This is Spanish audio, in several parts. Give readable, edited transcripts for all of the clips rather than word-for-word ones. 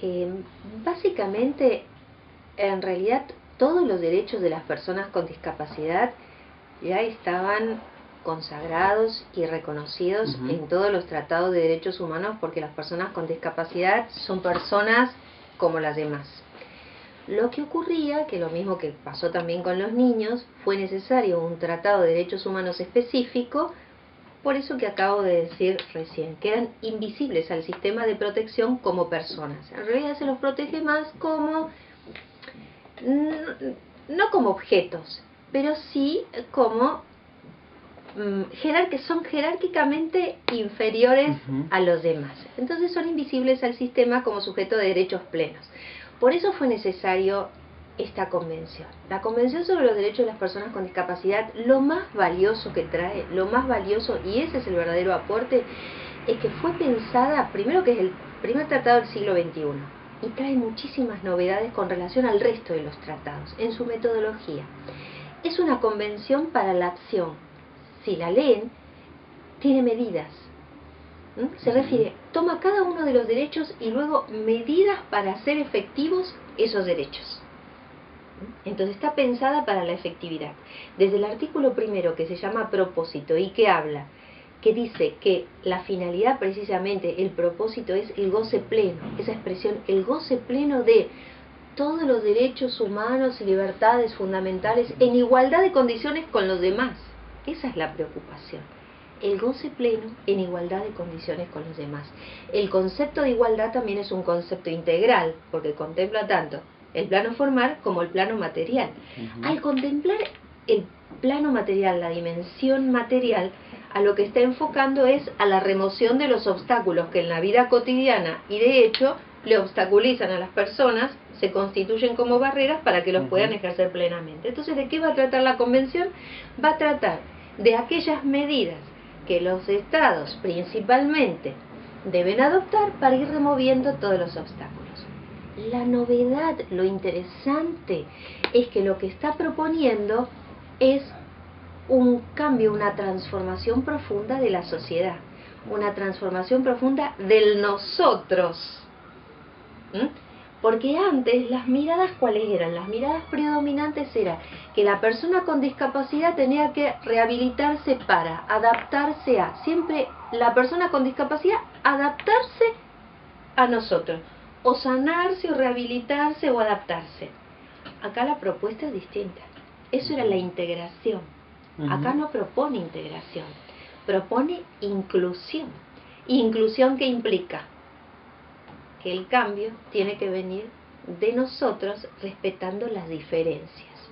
Eh, Básicamente, en realidad, todos los derechos de las personas con discapacidad ya estaban consagrados y reconocidos en todos los tratados de derechos humanos, porque las personas con discapacidad son personas como las demás. Lo que ocurría, que lo mismo que pasó también con los niños, fue necesario un tratado de derechos humanos específico, por eso que acabo de decir recién, que eran invisibles al sistema de protección como personas. En realidad se los protege más como, no como objetos, pero sí como que son jerárquicamente inferiores a los demás. Entonces son invisibles al sistema como sujeto de derechos plenos. Por eso fue necesario esta convención. La Convención sobre los Derechos de las Personas con Discapacidad, lo más valioso que trae, lo más valioso, y ese es el verdadero aporte, es que fue pensada, primero que es el primer tratado del siglo XXI, y trae muchísimas novedades con relación al resto de los tratados, en su metodología. Es una convención para la acción. Si la leen, tiene medidas. Se refiere, toma cada uno de los derechos y luego medidas para hacer efectivos esos derechos. Entonces está pensada para la efectividad. Desde el artículo primero, que se llama propósito y que habla, que dice que la finalidad precisamente, el propósito es el goce pleno, esa expresión, el goce pleno de todos los derechos humanos y libertades fundamentales en igualdad de condiciones con los demás. Esa es la preocupación. El goce pleno en igualdad de condiciones con los demás. El concepto de igualdad también es un concepto integral, porque contempla tanto el plano formal como el plano material. Al contemplar el plano material, la dimensión material, a lo que está enfocando es a la remoción de los obstáculos que en la vida cotidiana y de hecho le obstaculizan a las personas, se constituyen como barreras para que los puedan ejercer plenamente. Entonces, ¿de qué va a tratar la Convención? Va a tratar de aquellas medidas que los estados principalmente deben adoptar para ir removiendo todos los obstáculos. La novedad, lo interesante, es que lo que está proponiendo es un cambio, una transformación profunda de la sociedad, una transformación profunda del nosotros. Porque antes las miradas, ¿cuáles eran? Las miradas predominantes era que la persona con discapacidad tenía que rehabilitarse para adaptarse a, siempre la persona con discapacidad adaptarse a nosotros, o sanarse o rehabilitarse o adaptarse. Acá la propuesta es distinta. Eso era la integración. Acá no propone integración, propone inclusión. ¿Inclusión qué implica? Que el cambio tiene que venir de nosotros respetando las diferencias.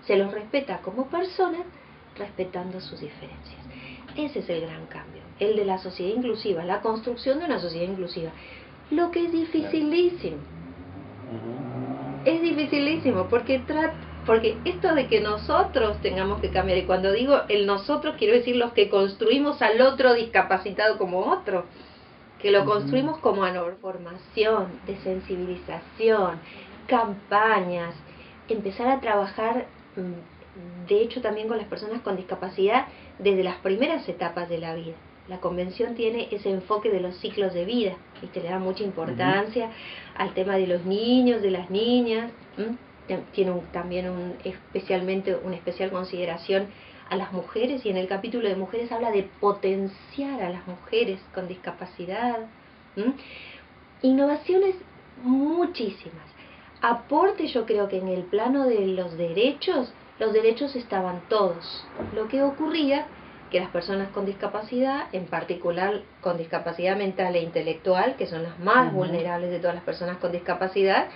Se los respeta como personas, respetando sus diferencias. Ese es el gran cambio, el de la sociedad inclusiva, la construcción de una sociedad inclusiva. Lo que es dificilísimo. Es dificilísimo porque esto de que nosotros tengamos que cambiar, y cuando digo el nosotros quiero decir los que construimos al otro discapacitado como otro, que lo construimos como formación, de sensibilización, campañas, empezar a trabajar, de hecho también con las personas con discapacidad desde las primeras etapas de la vida. La Convención tiene ese enfoque de los ciclos de vida, ¿viste? Le da mucha importancia al tema de los niños, de las niñas, tiene también una especial consideración a las mujeres, y en el capítulo de mujeres habla de potenciar a las mujeres con discapacidad. Innovaciones muchísimas. Aporte, yo creo que en el plano de los derechos estaban todos. Lo que ocurría que las personas con discapacidad, en particular con discapacidad mental e intelectual, que son las más vulnerables de todas las personas con discapacidad,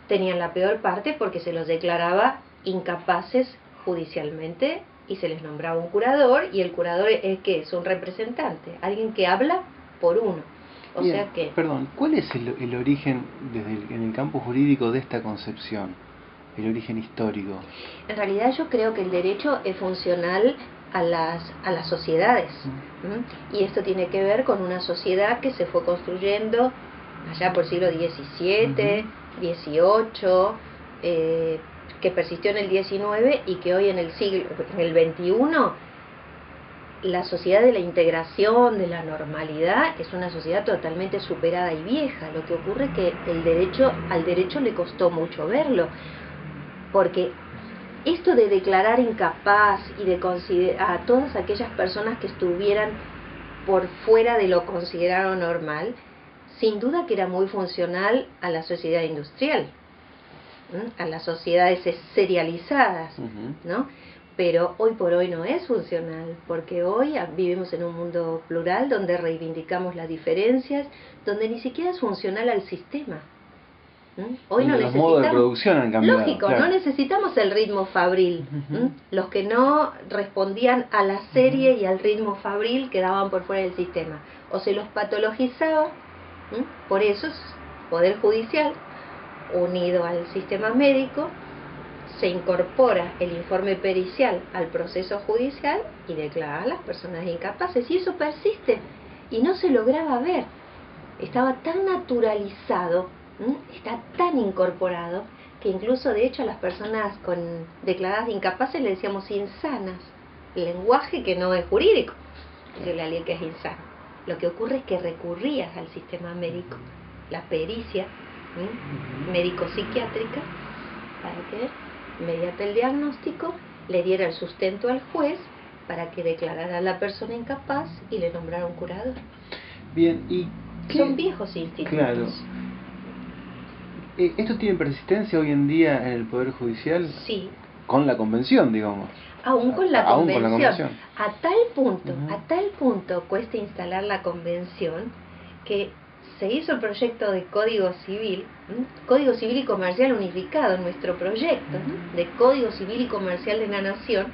tenían la peor parte porque se los declaraba incapaces judicialmente y se les nombraba un curador, y el curador es que es un representante, alguien que habla por uno. Bien, sea que... Perdón, ¿cuál es el origen en el campo jurídico de esta concepción? El origen histórico. En realidad yo creo que el derecho es funcional a las sociedades. Y esto tiene que ver con una sociedad que se fue construyendo allá por el siglo XVII, XVIII, que persistió en el XIX y que hoy en el XXI la sociedad de la integración, de la normalidad, es una sociedad totalmente superada y vieja. Lo que ocurre es que al derecho le costó mucho verlo, porque esto de declarar incapaz y de considerar a todas aquellas personas que estuvieran por fuera de lo considerado normal, sin duda que era muy funcional a la sociedad industrial, a las sociedades serializadas, ¿no? Pero hoy por hoy no es funcional, porque hoy vivimos en un mundo plural donde reivindicamos las diferencias, donde ni siquiera es funcional al sistema. Hoy no necesitamos, los modos de producción han cambiado. Lógico, claro. No necesitamos el ritmo fabril. Los que no respondían a la serie y al ritmo fabril quedaban por fuera del sistema. O se los patologizaba, por eso es Poder Judicial, unido al sistema médico, se incorpora el informe pericial al proceso judicial y declara a las personas incapaces. Y eso persiste y no se lograba ver. Estaba tan naturalizado, está tan incorporado, que incluso de hecho a las personas declaradas incapaces le decíamos insanas. El lenguaje que no es jurídico, es la ley que es insano. Lo que ocurre es que recurrías al sistema médico, la pericia médico-psiquiátrica, para que, mediante el diagnóstico, le diera el sustento al juez para que declarara a la persona incapaz y le nombrara un curador. Bien, y son viejos institutos. Claro. ¿Esto tiene persistencia hoy en día en el Poder Judicial? Sí. Con la convención, digamos. Aún con la convención. A tal punto cuesta instalar la convención que se hizo el proyecto de Código Civil y Comercial unificado, nuestro proyecto de Código Civil y Comercial de la Nación,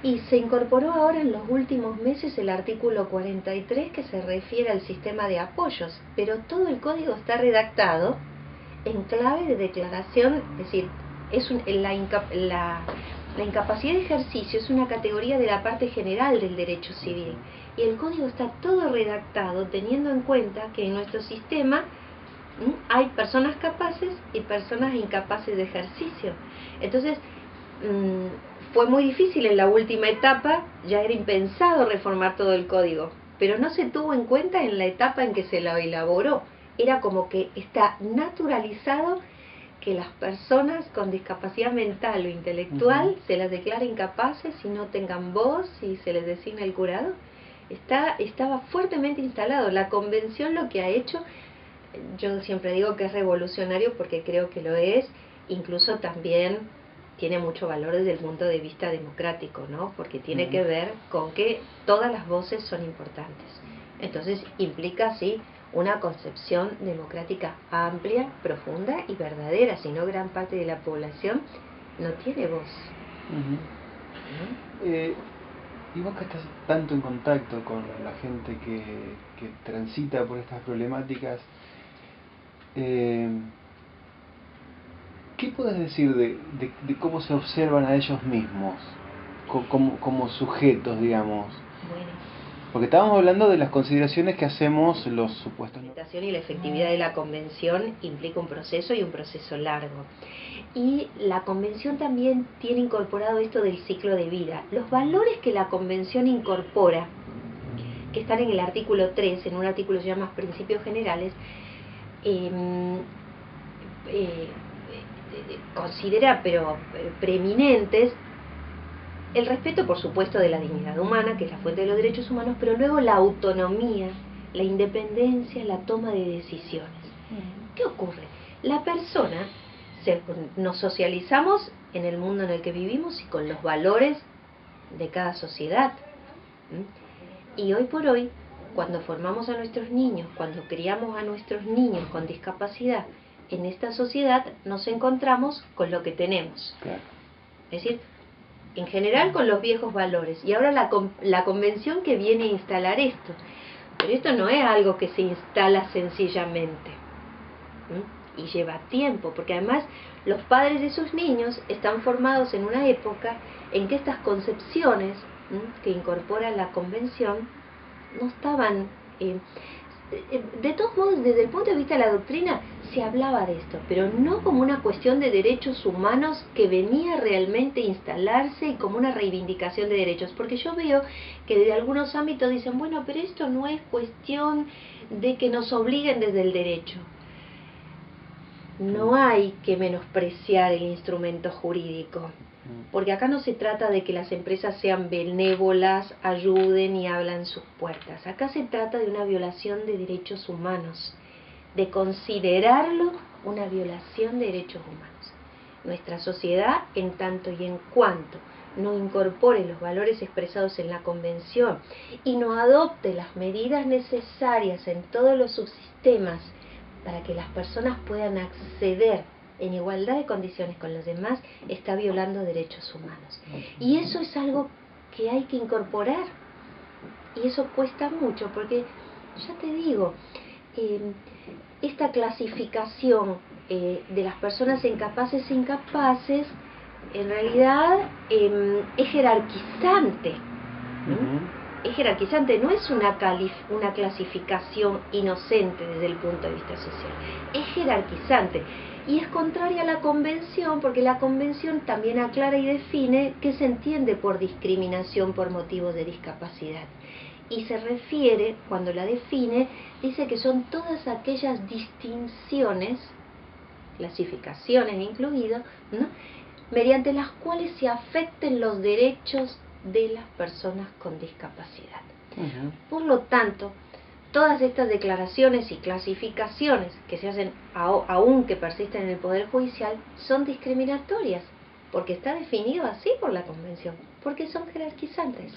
y se incorporó ahora en los últimos meses el artículo 43 que se refiere al sistema de apoyos, pero todo el código está redactado en clave de declaración, es decir, la incapacidad de ejercicio es una categoría de la parte general del derecho civil, y el código está todo redactado teniendo en cuenta que en nuestro sistema hay personas capaces y personas incapaces de ejercicio. Entonces, fue muy difícil en la última etapa, ya era impensado reformar todo el código, pero no se tuvo en cuenta en la etapa en que se lo elaboró. Era como que está naturalizado que las personas con discapacidad mental o intelectual se las declare incapaces y no tengan voz y se les designa el curador. Estaba fuertemente instalado. La convención lo que ha hecho, yo siempre digo que es revolucionario porque creo que lo es, incluso también tiene mucho valor desde el punto de vista democrático, ¿no? Porque tiene que ver con que todas las voces son importantes. Entonces implica, sí, una concepción democrática amplia, profunda y verdadera, si no gran parte de la población no tiene voz. Y vos que estás tanto en contacto con la gente que transita por estas problemáticas, ¿qué puedes decir de cómo se observan a ellos mismos como sujetos, digamos? Bueno. Porque estábamos hablando de las consideraciones que hacemos los supuestos... La implementación y la efectividad de la convención implica un proceso y un proceso largo. Y la convención también tiene incorporado esto del ciclo de vida. Los valores que la convención incorpora, que están en el artículo 3, en un artículo que se llama Principios Generales, considera, pero preeminentes, el respeto, por supuesto, de la dignidad humana, que es la fuente de los derechos humanos, pero luego la autonomía, la independencia, la toma de decisiones. ¿Qué ocurre? La persona, nos socializamos en el mundo en el que vivimos y con los valores de cada sociedad. Y hoy por hoy, cuando formamos a nuestros niños, cuando criamos a nuestros niños con discapacidad, en esta sociedad nos encontramos con lo que tenemos. Claro. Es decir, en general con los viejos valores. Y ahora la convención que viene a instalar esto. Pero esto no es algo que se instala sencillamente. Y lleva tiempo, porque además los padres de sus niños están formados en una época en que estas concepciones que incorpora la convención no estaban... de todos modos, desde el punto de vista de la doctrina, se hablaba de esto, pero no como una cuestión de derechos humanos que venía realmente a instalarse y como una reivindicación de derechos, porque yo veo que desde algunos ámbitos dicen, bueno, pero esto no es cuestión de que nos obliguen desde el derecho. No hay que menospreciar el instrumento jurídico, porque acá no se trata de que las empresas sean benévolas, ayuden y abran sus puertas. Acá se trata de una violación de derechos humanos, de considerarlo una violación de derechos humanos. Nuestra sociedad, en tanto y en cuanto no incorpore los valores expresados en la Convención y no adopte las medidas necesarias en todos los subsistemas para que las personas puedan acceder en igualdad de condiciones con los demás, está violando derechos humanos. Y eso es algo que hay que incorporar. Y eso cuesta mucho, porque, ya te digo, esta clasificación de las personas incapaces e incapaces, en realidad es jerarquizante. Es jerarquizante, no es una clasificación inocente desde el punto de vista social, es jerarquizante y es contraria a la Convención, porque la Convención también aclara y define qué se entiende por discriminación por motivos de discapacidad, y se refiere, cuando la define, dice que son todas aquellas distinciones, clasificaciones incluidas, ¿no?, mediante las cuales se afecten los derechos de las personas con discapacidad. Por lo tanto, todas estas declaraciones y clasificaciones que se hacen aún que persisten en el Poder Judicial son discriminatorias, porque está definido así por la Convención, porque son jerarquizantes.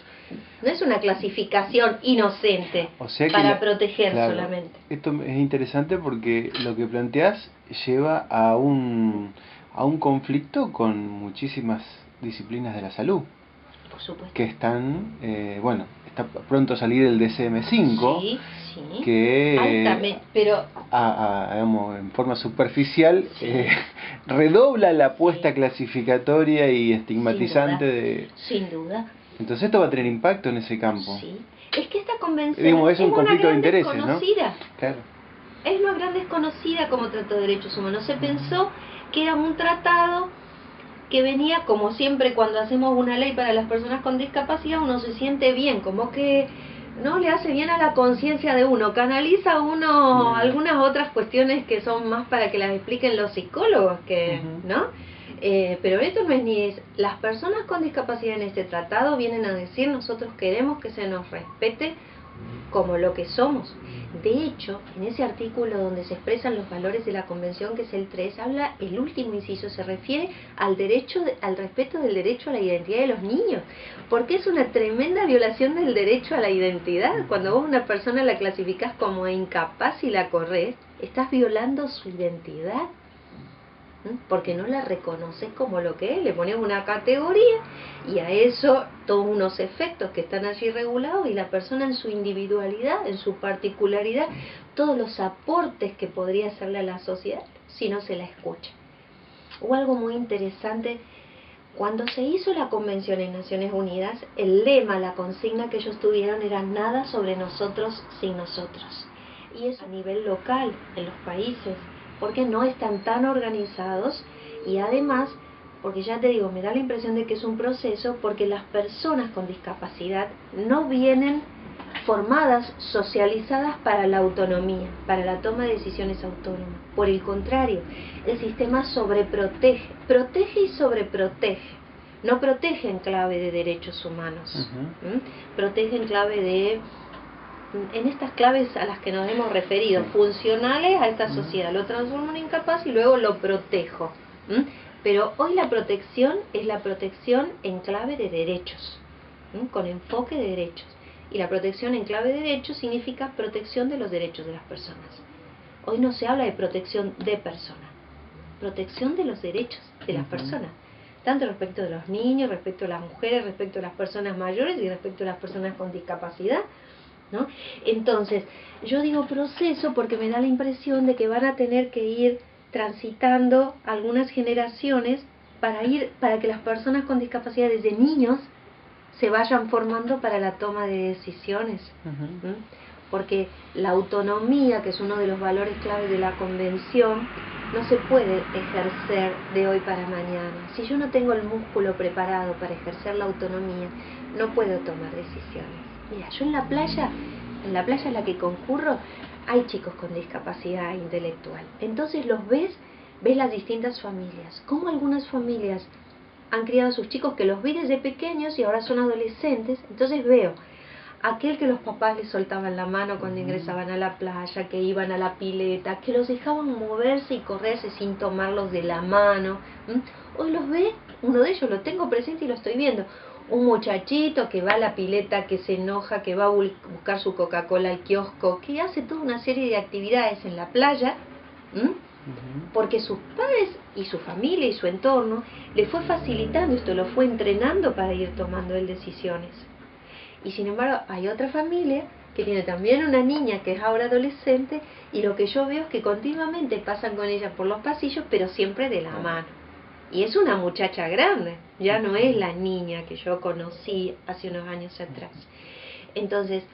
No es una clasificación inocente, o sea que para proteger, claro, solamente. Esto es interesante porque lo que planteás lleva a un conflicto con muchísimas disciplinas de la salud. Por supuesto. Que están, bueno, está pronto a salir el DSM-5, sí, que altamente, pero digamos, en forma superficial, sí, redobla la apuesta clasificatoria y estigmatizante sin duda. Entonces esto va a tener impacto en ese campo. Sí. Es que esta convención es un conflicto de intereses, ¿no? Claro. Es una gran desconocida como Tratado de Derechos Humanos. Se pensó que era un tratado que venía, como siempre cuando hacemos una ley para las personas con discapacidad, uno se siente bien, como que no le hace bien a la conciencia de uno, canaliza uno algunas otras cuestiones que son más para que las expliquen los psicólogos, que ¿no? Pero esto no es ni las personas con discapacidad en este tratado vienen a decir, nosotros queremos que se nos respete como lo que somos. De hecho, en ese artículo donde se expresan los valores de la Convención, que es el 3, habla, el último inciso se refiere al al respeto del derecho a la identidad de los niños, porque es una tremenda violación del derecho a la identidad. Cuando vos a una persona la clasificás como incapaz y la corres, estás violando su identidad, porque no la reconoces como lo que es, le pones una categoría y a eso todos unos efectos que están allí regulados, y la persona en su individualidad, en su particularidad, todos los aportes que podría hacerle a la sociedad si no se la escucha. O algo muy interesante, cuando se hizo la Convención en Naciones Unidas, el lema, la consigna que ellos tuvieron era nada sobre nosotros sin nosotros, y eso a nivel local, en los países, porque no están tan organizados, y además, porque ya te digo, me da la impresión de que es un proceso, porque las personas con discapacidad no vienen formadas, socializadas para la autonomía, para la toma de decisiones autónomas. Por el contrario, el sistema sobreprotege, protege y sobreprotege. No protege en clave de derechos humanos, protege en clave de, en estas claves a las que nos hemos referido, funcionales a esta sociedad. Lo transformo en incapaz y luego lo protejo. Pero hoy la protección es la protección en clave de derechos, con enfoque de derechos. Y la protección en clave de derechos significa protección de los derechos de las personas. Hoy no se habla de protección de personas, protección de los derechos de las personas, tanto respecto de los niños, respecto a las mujeres, respecto a las personas mayores y respecto a las personas con discapacidad, ¿no? Entonces, yo digo proceso porque me da la impresión de que van a tener que ir transitando algunas generaciones para que las personas con discapacidad desde niños se vayan formando para la toma de decisiones. porque la autonomía, que es uno de los valores clave de la convención, no se puede ejercer de hoy para mañana. Si yo no tengo el músculo preparado para ejercer la autonomía, no puedo tomar decisiones. Mira, yo en la playa a la que concurro, hay chicos con discapacidad intelectual. Entonces ves las distintas familias. Cómo algunas familias han criado a sus chicos, que los vi desde pequeños y ahora son adolescentes. Entonces veo aquel que los papás les soltaban la mano cuando ingresaban a la playa, que iban a la pileta, que los dejaban moverse y correrse sin tomarlos de la mano. Hoy los ve, uno de ellos lo tengo presente y lo estoy viendo. Un muchachito que va a la pileta, que se enoja, que va a buscar su Coca-Cola al kiosco, que hace toda una serie de actividades en la playa, porque sus padres y su familia y su entorno le fue facilitando esto, lo fue entrenando para ir tomando él decisiones. Y sin embargo hay otra familia que tiene también una niña que es ahora adolescente, y lo que yo veo es que continuamente pasan con ella por los pasillos, pero siempre de la mano. Y es una muchacha grande, ya no es la niña que yo conocí hace unos años atrás. Entonces,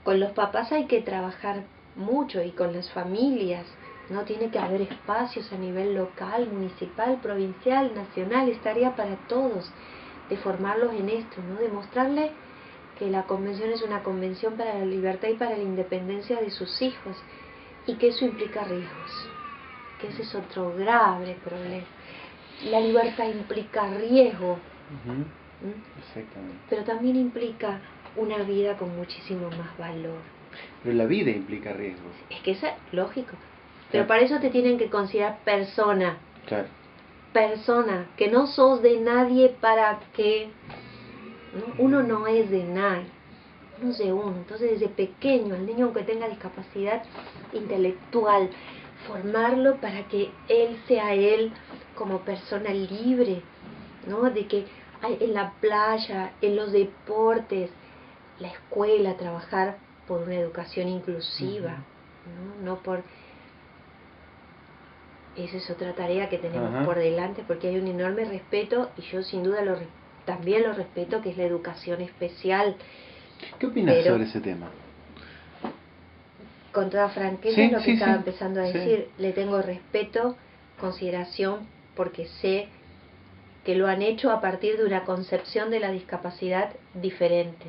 con los papás hay que trabajar mucho, y con las familias, ¿no? Tiene que haber espacios a nivel local, municipal, provincial, nacional. Es tarea para todos de formarlos en esto, ¿no? De mostrarles que la convención es una convención para la libertad y para la independencia de sus hijos, y que eso implica riesgos, que ese es otro grave problema. La libertad implica riesgo, Exactamente. pero también implica una vida con muchísimo más valor. Pero la vida implica riesgos. Es que eso es lógico. Pero para eso te tienen que considerar persona. Claro. Persona, que no sos de nadie para que... ¿no? Uno no es de nadie, uno es de uno. Entonces desde pequeño, el niño, aunque tenga discapacidad intelectual, formarlo para que él sea él como persona libre, ¿no? De que en la playa, en los deportes, la escuela, trabajar por una educación inclusiva, ¿no? por... Esa es otra tarea que tenemos por delante, porque hay un enorme respeto, y yo sin duda también lo respeto, que es la educación especial. ¿Qué opinas sobre ese tema? Con toda franqueza, lo que estaba empezando a decir, le tengo respeto, consideración, porque sé que lo han hecho a partir de una concepción de la discapacidad diferente.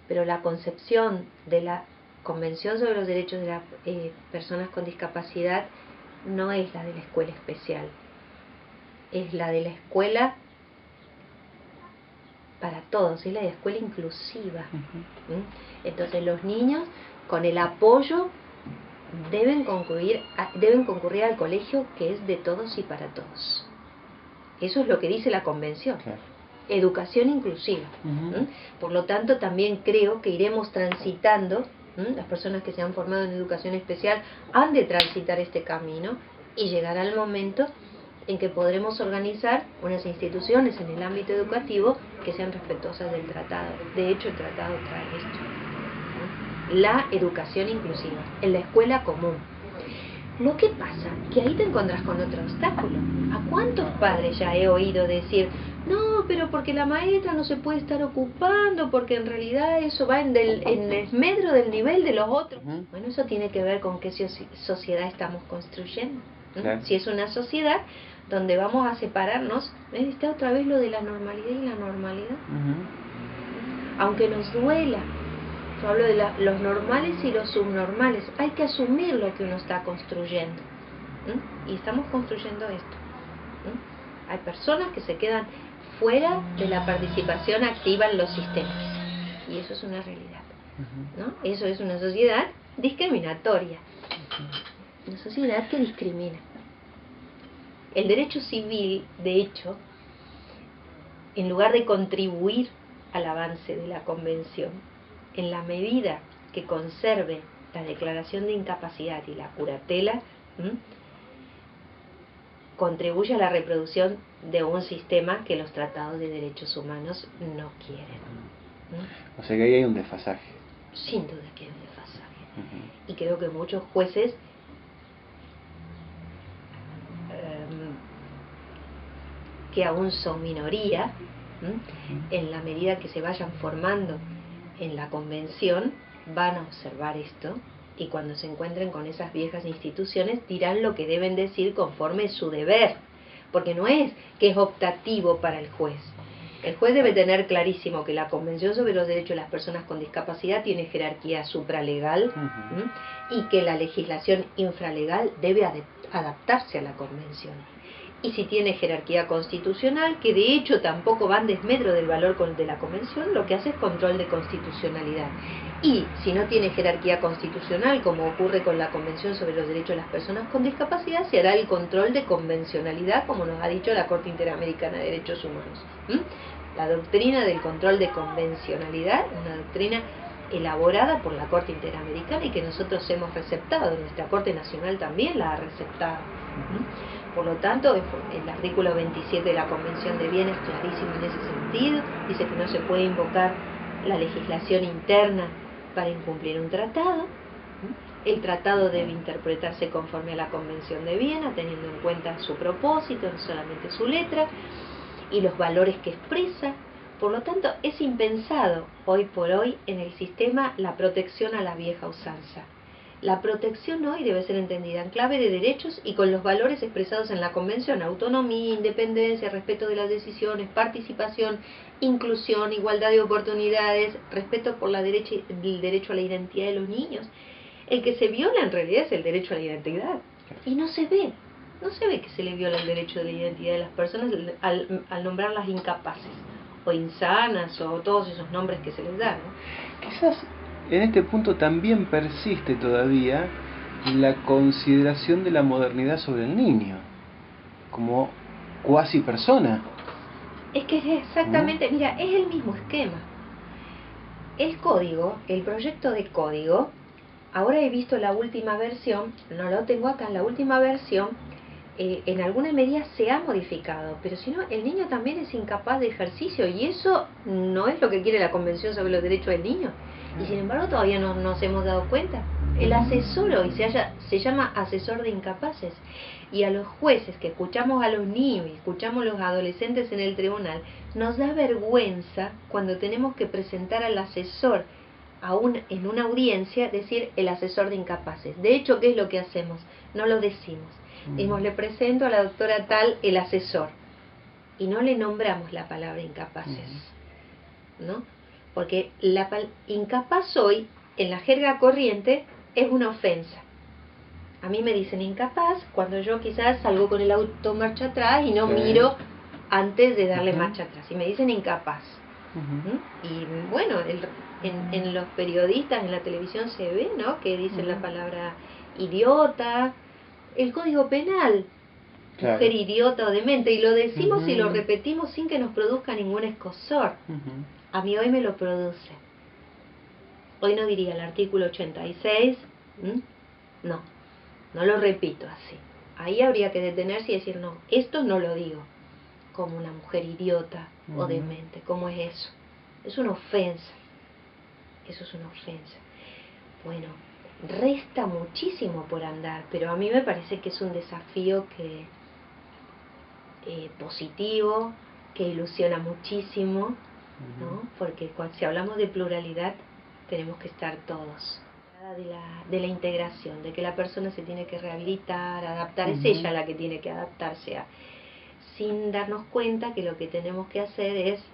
Pero la concepción de la Convención sobre los Derechos de las Personas con Discapacidad no es la de la escuela especial, es la de la escuela para todos, es la de la escuela inclusiva. Entonces los niños, con el apoyo, deben concurrir al colegio, que es de todos y para todos. Eso es lo que dice la Convención. Claro. Educación inclusiva. Por lo tanto, también creo que iremos transitando, las personas que se han formado en educación especial han de transitar este camino, y llegará el momento en que podremos organizar unas instituciones en el ámbito educativo que sean respetuosas del tratado. De hecho, el tratado trae esto, ¿no? La educación inclusiva en la escuela común. Lo que pasa que ahí te encontrás con otro obstáculo. ¿A cuántos padres ya he oído decir: no, pero porque la maestra no se puede estar ocupando, porque en realidad eso va en desmedro del nivel de los otros? Bueno, eso tiene que ver con qué sociedad estamos construyendo. Claro. Si es una sociedad donde vamos a separarnos, está otra vez lo de la normalidad y la normalidad. Aunque nos duela, yo hablo de los normales y los subnormales, hay que asumir lo que uno está construyendo. Y estamos construyendo esto. Hay personas que se quedan fuera de la participación activa en los sistemas, y eso es una realidad, ¿no? Eso es una sociedad discriminatoria, una sociedad que discrimina. El derecho civil, de hecho, en lugar de contribuir al avance de la Convención, en la medida que conserve la declaración de incapacidad y la curatela, contribuye a la reproducción de un sistema que los tratados de derechos humanos no quieren. O sea que ahí hay un desfasaje. Sin duda que hay un desfasaje. Y creo que muchos jueces que aún son minoría, en la medida que se vayan formando en la Convención, van a observar esto y cuando se encuentren con esas viejas instituciones dirán lo que deben decir conforme su deber, porque no es que es optativo para el juez. El juez debe tener clarísimo que la Convención sobre los Derechos de las Personas con Discapacidad tiene jerarquía supralegal y que la legislación infralegal debe adaptarse a la Convención. Y si tiene jerarquía constitucional, que de hecho tampoco va en desmedro del valor de la Convención, lo que hace es control de constitucionalidad. Y si no tiene jerarquía constitucional, como ocurre con la Convención sobre los Derechos de las Personas con Discapacidad, se hará el control de convencionalidad, como nos ha dicho la Corte Interamericana de Derechos Humanos. La doctrina del control de convencionalidad, una doctrina elaborada por la Corte Interamericana y que nosotros hemos receptado, nuestra Corte Nacional también la ha receptado. Por lo tanto, el artículo 27 de la Convención de Viena es clarísimo en ese sentido, dice que no se puede invocar la legislación interna para incumplir un tratado. El tratado debe interpretarse conforme a la Convención de Viena, teniendo en cuenta su propósito, no solamente su letra, y los valores que expresa. Por lo tanto, es impensado hoy por hoy en el sistema la protección a la vieja usanza. La protección hoy debe ser entendida en clave de derechos y con los valores expresados en la Convención: autonomía, independencia, respeto de las decisiones, participación, inclusión, igualdad de oportunidades, respeto por el derecho a la identidad de los niños. El que se viola en realidad es el derecho a la identidad y no se ve que se le viola el derecho de la identidad de las personas al nombrarlas incapaces o insanas o todos esos nombres que se les dan, ¿no? Quizás en este punto también persiste todavía la consideración de la modernidad sobre el niño como cuasi persona. Es que es exactamente, mira, es el mismo esquema. El código, el proyecto de código, ahora he visto la última versión, no lo tengo acá, en la última versión, en alguna medida se ha modificado, pero si no, el niño también es incapaz de ejercicio y eso no es lo que quiere la Convención sobre los Derechos del Niño. Y sin embargo todavía no nos hemos dado cuenta. El asesor hoy se llama asesor de incapaces. Y a los jueces que escuchamos a los niños y escuchamos a los adolescentes en el tribunal, nos da vergüenza cuando tenemos que presentar al asesor en una audiencia, decir el asesor de incapaces. De hecho, ¿qué es lo que hacemos? No lo decimos. Decimos, le presento a la doctora tal el asesor. Y no le nombramos la palabra incapaces, ¿no? Porque incapaz hoy, en la jerga corriente, es una ofensa. A mí me dicen incapaz cuando yo quizás salgo con el auto marcha atrás y no miro antes de darle marcha atrás. Y me dicen incapaz. Y bueno, en los periodistas, en la televisión se ve, ¿no?, que dicen la palabra idiota. El Código Penal, mujer idiota o demente, y lo decimos y lo repetimos sin que nos produzca ningún escozor. A mí hoy me lo produce. Hoy no diría el artículo 86, no lo repito así. Ahí habría que detenerse y decir, no, esto no lo digo como una mujer idiota o demente. ¿Cómo es eso? Es una ofensa. Eso es una ofensa. Bueno, resta muchísimo por andar, pero a mí me parece que es un desafío que positivo, que ilusiona muchísimo, ¿no? Porque si hablamos de pluralidad tenemos que estar todos. De la integración, de que la persona se tiene que rehabilitar, adaptar, es ella la que tiene que adaptarse sin darnos cuenta que lo que tenemos que hacer es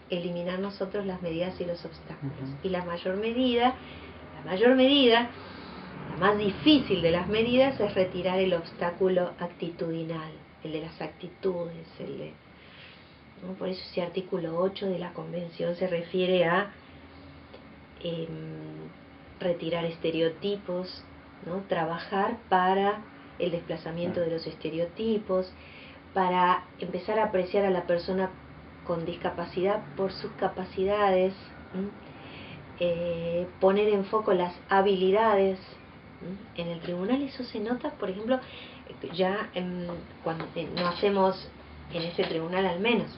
eliminar nosotros las medidas y los obstáculos. Y la mayor medida, la más difícil de las medidas es retirar el obstáculo actitudinal, el de las actitudes, ¿no? Por eso ese artículo 8 de la Convención se refiere a retirar estereotipos, ¿no? Trabajar para el desplazamiento de los estereotipos, para empezar a apreciar a la persona con discapacidad por sus capacidades, poner en foco las habilidades. En el tribunal eso se nota, por ejemplo, ya cuando no hacemos, en este tribunal al menos,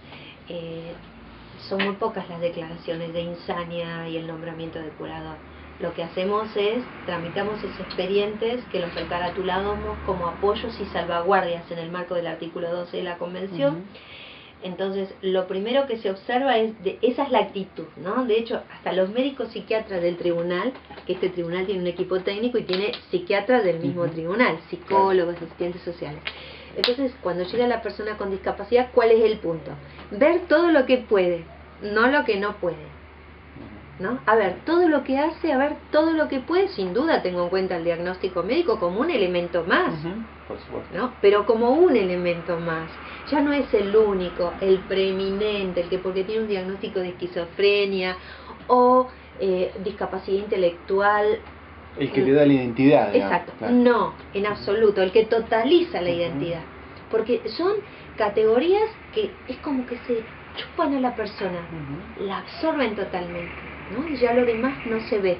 son muy pocas las declaraciones de insania y el nombramiento de curador. Lo que hacemos es, tramitamos esos expedientes que los recaratulamos como apoyos y salvaguardias en el marco del artículo 12 de la Convención, Entonces, lo primero que se observa esa es la actitud, ¿no? De hecho, hasta los médicos psiquiatras del tribunal, que este tribunal tiene un equipo técnico y tiene psiquiatras del mismo tribunal, psicólogos, asistentes sociales. Entonces, cuando llega la persona con discapacidad, ¿cuál es el punto? Ver todo lo que puede, no lo que no puede, ¿no? A ver, todo lo que hace, a ver, todo lo que puede, sin duda tengo en cuenta el diagnóstico médico como un elemento más, por supuesto, ¿no? Pero como un elemento más. Ya no es el único, el preeminente, el que porque tiene un diagnóstico de esquizofrenia o discapacidad intelectual. El que le da la identidad. Exacto, claro. No, en absoluto, el que totaliza la identidad. Porque son categorías que es como que se chupan a la persona, la absorben totalmente, ¿no? Y ya lo demás no se ve.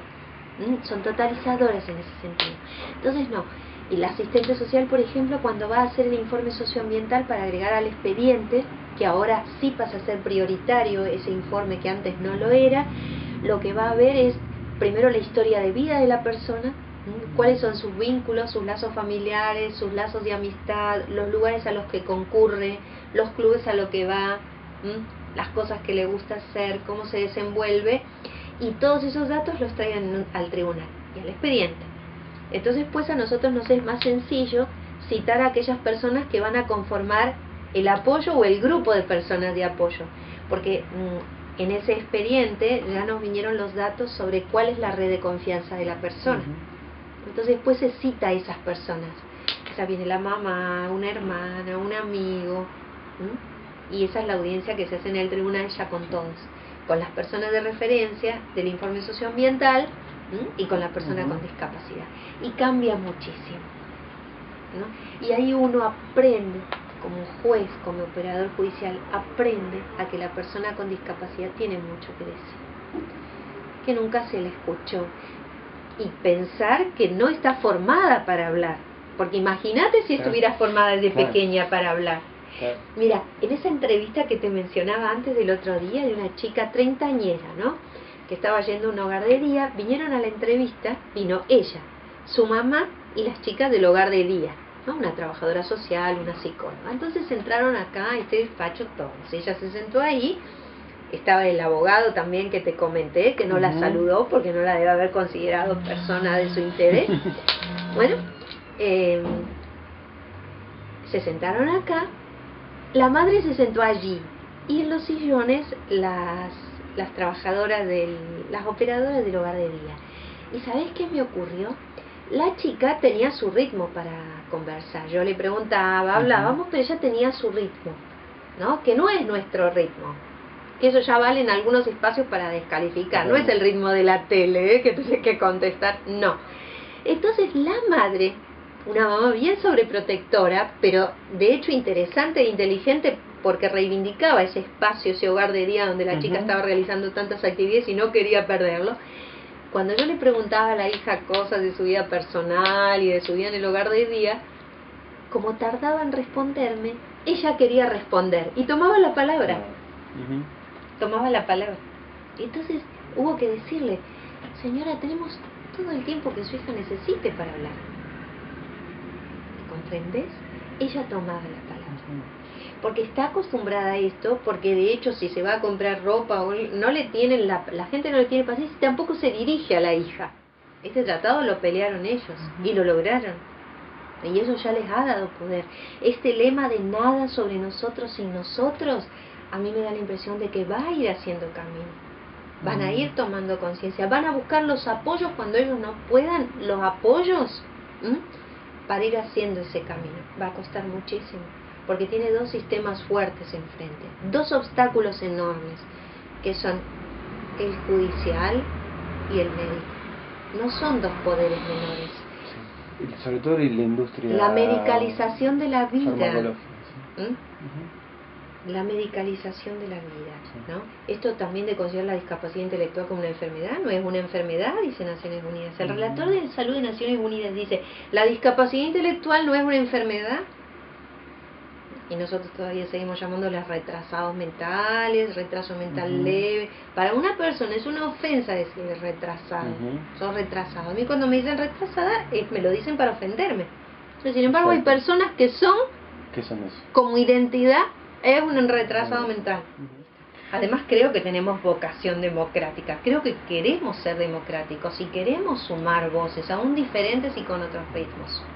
Son totalizadoras en ese sentido. Entonces no. Y la asistente social, por ejemplo, cuando va a hacer el informe socioambiental para agregar al expediente, que ahora sí pasa a ser prioritario ese informe que antes no lo era, lo que va a ver es primero la historia de vida de la persona, cuáles son sus vínculos, sus lazos familiares, sus lazos de amistad, los lugares a los que concurre, los clubes a los que va, las cosas que le gusta hacer, cómo se desenvuelve, y todos esos datos los traen al tribunal y al expediente. Entonces, pues a nosotros nos es más sencillo citar a aquellas personas que van a conformar el apoyo o el grupo de personas de apoyo, porque en ese expediente ya nos vinieron los datos sobre cuál es la red de confianza de la persona. Entonces, pues se cita a esas personas. O sea, viene la mamá, una hermana, un amigo, y esa es la audiencia que se hace en el tribunal ya con todos, con las personas de referencia del informe socioambiental y con la persona con discapacidad. Y cambia muchísimo, ¿no? Y ahí uno aprende, como juez, como operador judicial, aprende a que la persona con discapacidad tiene mucho que decir, que nunca se le escuchó, y pensar que no está formada para hablar, porque imagínate si estuviera formada desde pequeña para hablar. Mira, en esa entrevista que te mencionaba antes del otro día, de una chica treintañera, ¿no?, que estaba yendo a un hogar de día, vinieron a la entrevista, vino ella, su mamá y las chicas del hogar de día, ¿no?, una trabajadora social, una psicóloga. Entonces entraron acá a este despacho todos. Ella se sentó ahí, estaba el abogado también que te comenté, que no la saludó porque no la debe haber considerado persona de su interés. Bueno, se sentaron acá, la madre se sentó allí, y en los sillones las trabajadoras, las operadoras del hogar de día. ¿Y sabés qué me ocurrió? La chica tenía su ritmo para conversar. Yo le preguntaba, hablábamos, pero ella tenía su ritmo, ¿no? Que no es nuestro ritmo. Que eso ya vale en algunos espacios para descalificar. No es el ritmo de la tele, que tienes que contestar, no. Entonces la madre, una mamá bien sobreprotectora, pero de hecho interesante e inteligente, porque reivindicaba ese espacio, ese hogar de día donde la chica estaba realizando tantas actividades y no quería perderlo. Cuando yo le preguntaba a la hija cosas de su vida personal y de su vida en el hogar de día, como tardaba en responderme, ella quería responder y tomaba la palabra. Tomaba la palabra. Entonces hubo que decirle, señora, tenemos todo el tiempo que su hija necesite para hablar. ¿Comprendés? Ella tomaba la palabra. Porque está acostumbrada a esto, porque de hecho si se va a comprar ropa, no le tienen la gente no le tiene paciencia, y tampoco se dirige a la hija. Este tratado lo pelearon ellos y lo lograron. Y eso ya les ha dado poder. Este lema de nada sobre nosotros sin nosotros, a mí me da la impresión de que va a ir haciendo camino. Van a ir tomando conciencia, van a buscar los apoyos cuando ellos no puedan, los apoyos, para ir haciendo ese camino. Va a costar muchísimo, porque tiene dos sistemas fuertes enfrente, dos obstáculos enormes, que son el judicial y el médico. No son dos poderes menores. Sí. Sobre todo en la industria. La medicalización de la vida. ¿Sí? La medicalización de la vida, ¿no? Esto también de considerar la discapacidad intelectual como una enfermedad, no es una enfermedad, dice Naciones Unidas. El relator de salud de Naciones Unidas dice, la discapacidad intelectual no es una enfermedad. Y nosotros todavía seguimos llamándoles retrasados mentales, retraso mental leve. Para una persona es una ofensa decirle retrasado, son retrasados. A mí cuando me dicen retrasada, me lo dicen para ofenderme. Pero, sin embargo, hay personas que son, ¿qué son eso? como identidad, Es un retrasado mental. Además creo que tenemos vocación democrática, creo que queremos ser democráticos y queremos sumar voces, aún diferentes y con otros ritmos.